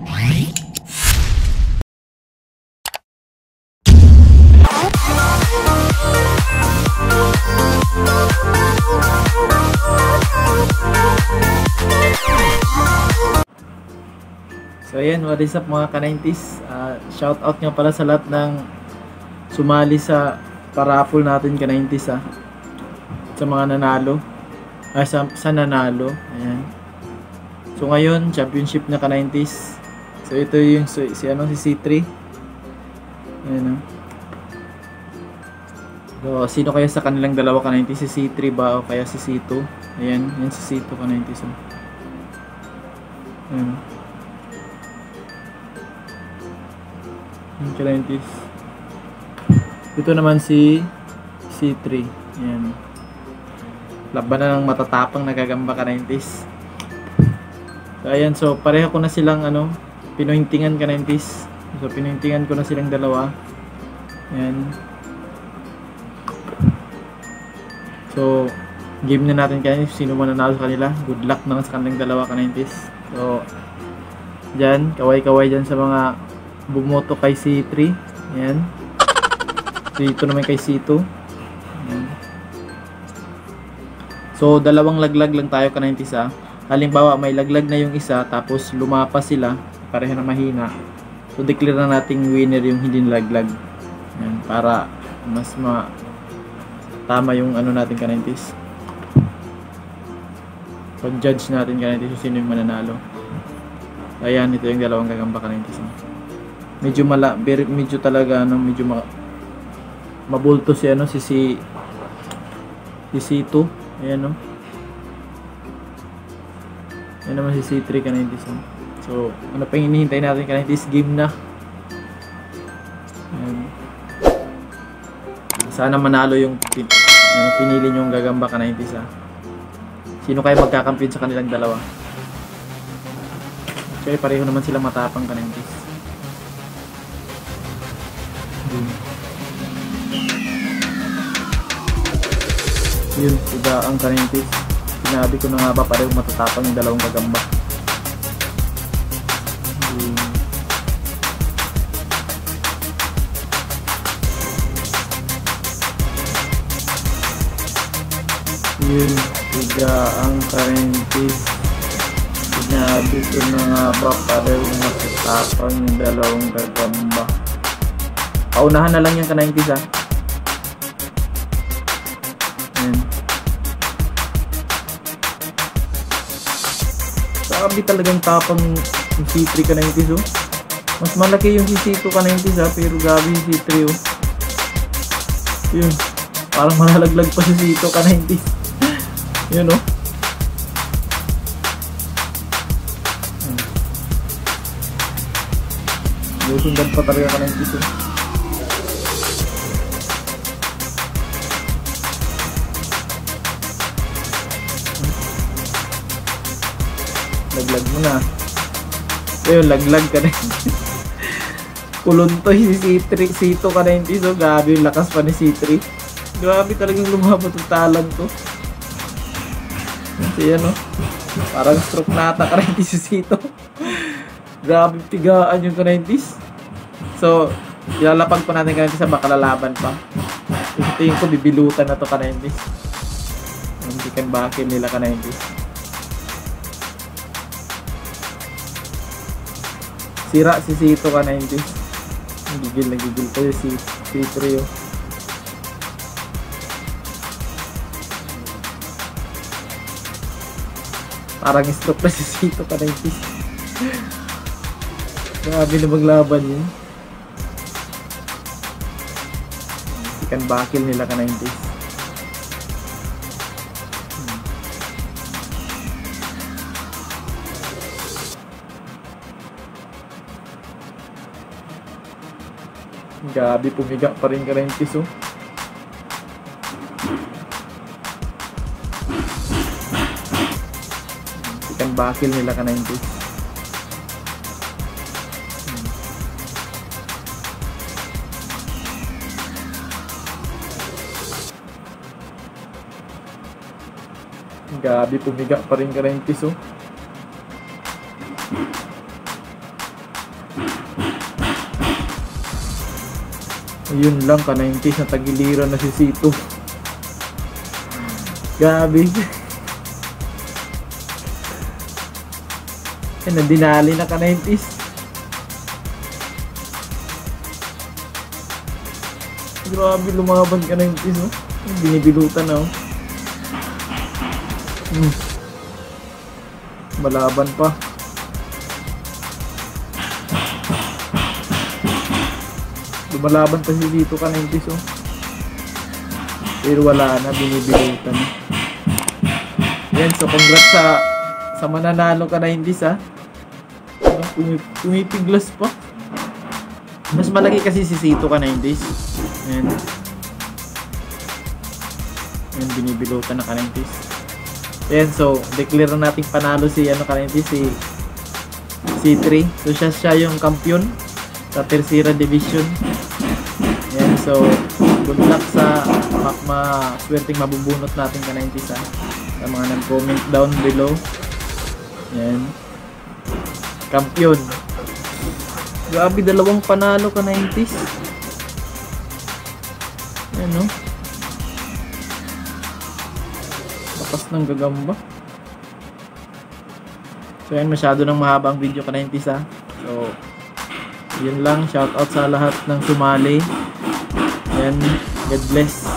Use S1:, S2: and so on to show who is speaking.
S1: So ayan, what is up mga ka-90s? Shout out nga pala sa lahat ng sumali sa paraffle natin ka-90s sa mga nanalo. Sa nanalo. Ayan. So ngayon, championship na ka-90s. So ito yung si C3. Ayan. So sino kaya sa kanilang dalawa ka-90s? Si C3 ba o kaya si C2? Ayan, yan si C2 ka-90s. Ayan. Ka-90s. Ito naman si C3. Ayan. Laban na ng matatapang nagagamba ka-90s. So ayan, so pareho ko na silang pinointingan ka-90s. So pinointingan ko na silang dalawa. Ayan. So game na natin ka-90s. Sino man nanalo sa kanila. Good luck naman sa kanilang dalawa ka-90s. So dyan, kaway-kaway dyan sa mga bumoto kay C3. Ayan. Dito naman kay C2. Ayan. So dalawang laglag lang tayo ka-90s . Halimbawa may laglag na yung isa tapos lumapas sila, pareho na mahina. So declare na nating winner yung hindi nalaglag. Ayan, para mas tama yung natin ka-90s. So judge natin ka-90s kung sino yung mananalo. Ayan, ito yung dalawang gagamba ka-90s . Medyo talaga medyo mabulto si C2. Ayan Ayan naman si C3 ka-90s . So ano pa yung hinihintay natin ka-90s? Game na. Ayan. Sana manalo yung pinili nyong gagamba ka-90s . Sino kaya magkakampiyon sa kanilang dalawa? Actually pareho naman sila matapang ka-90s . Yun, iba ang ka-90s. Sinabi ko na nga ba, pareho matatapang yung dalawang gagamba. Yun, iba ang ka-90s. Sinabi ko na nga ba, pareho matatapang yung dalawang gagamba. Paunahan na lang yung ka-90s . Ayan. Sabi talagang tapang yung C3 ka-90s . Mas malaki yung C2 ka-90s . Pero gabi yung C3 . Yun. Parang malalaglag pa si C2 ka-90s . Yun . Sundan pa talaga ka-90s . Laglag mo na. Ayun, laglag ka na. Kuluntoy si C2 ka-90s . So grabe yung lakas pa ni C3. Grabe talagang lumabot ang talang to. Kasi parang stroke na ata ka-90s si C2. Grabe pigaan yung ka-90s. So ilalapag pa natin ka-90s sa bakalalaban pa. Tingin ko bibilutan na to ka-90s. Hindi kan bakit nila ka-90s. Sira si C2 ka-90s. Nagigil pa yung C3 . Parang stroke na si C2 ka-90s. Grabe na maglaban yun. Ikan bakil nila ka-90s. Grabe, pumiga pa rin ka-90s . Ikan bakil nila ka-90s. Grabe, pumiga pa rin ka-90s . Ayun lang, ka-90s na tagiliran na si Sito. Gabi. Ay, nandinali na ka-90s. Grabe, lumaban ka-90s, oh. Binibilutan na, oh. Malaban pa. Lumalaban pa si dito ka-90s, oh. Pero wala na, binibilutan. Yan, so congrats sa mananalo ka-90s, ha. Pumipiglas pa. Mas malaki kasi si Sito ka-90s. Yan. Yan, binibilutan na ka-90s. Yan, so declare na nating panalo si ka-90s, si C3. So siya yung kampiyon sa Tercera Division. Yan, so good luck sa swerteng mabubunot natin ka-90s, ha. Sa mga nag-comment down below. Yan. Kampiyon. Grabe, dalawang panalo ka-90s. Yan, no? Lakas ng gagamba. So yan, masyado nang mahaba ang video ka-90s, ha. So yun lang, shout out sa lahat ng sumali. Yan, God bless.